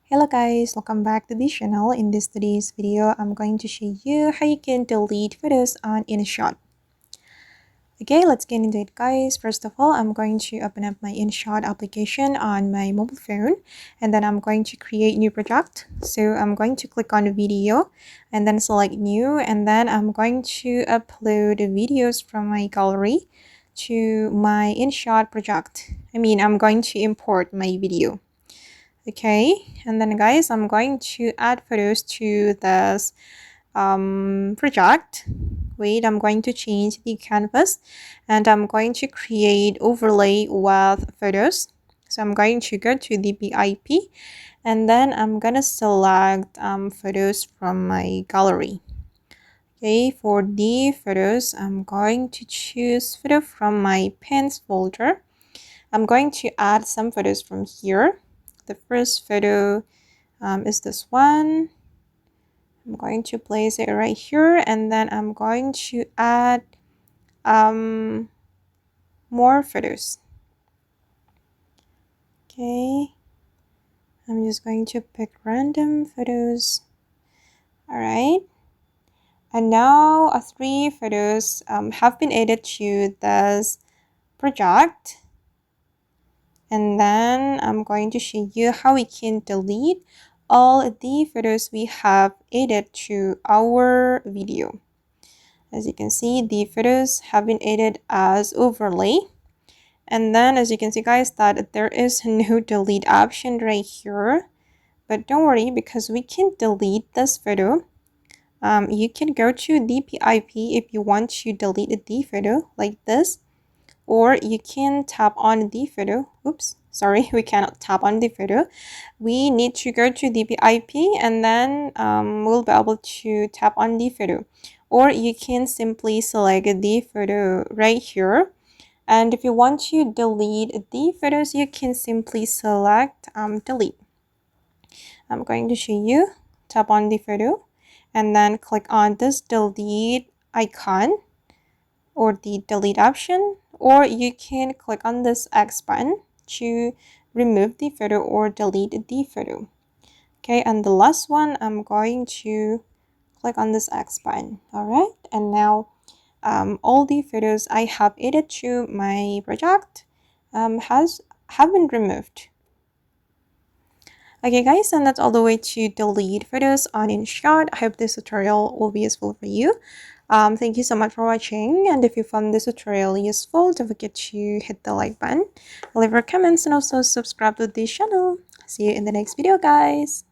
Hello guys, welcome back to the channel. In today's video, I'm going to show you how you can delete photos on InShot. Okay, let's get into it guys. First of all, I'm going to open up my InShot application on my mobile phone, and then I'm going to create new project. So I'm going to click on video and then select new, and then I'm going to upload videos from my gallery to my InShot project. I'm going to import my video. Okay, and then guys, I'm going to add photos to this project. Wait, I'm going to change the canvas and I'm going to create overlay with photos. So I'm going to go to the BIP and then I'm gonna select photos from my gallery. Okay, for the photos, I'm going to choose photo from my pins folder. I'm going to add some photos from here. The first photo is this one. I'm going to place it right here, and then I'm going to add more photos. Okay, I'm just going to pick random photos. All right, and now 3 photos have been added to this project. And then I'm going to show you how we can delete all the photos we have added to our video. As you can see, the photos have been added as overlay. And then as you can see guys, that there is no delete option right here. But don't worry, because we can delete this photo. You can go to the BIP if you want to delete the photo like this. Or you can tap on the photo. Oops, sorry, we cannot tap on the photo. We need to go to the BIP and then we'll be able to tap on the photo. Or you can simply select the photo right here. And if you want to delete the photos, you can simply select delete. I'm going to show you. Tap on the photo and then click on this delete icon or the delete option, or you can click on this X button to remove the photo or delete the photo. Okay, and the last one, I'm going to click on this X button. All right, and now all the photos I have added to my project have been removed. Okay guys, and that's all the way to delete photos on InShot. I hope this tutorial will be useful for you. Thank you so much for watching, and if you found this tutorial useful, don't forget to hit the like button, leave your comments, and also subscribe to this channel. See you in the next video guys.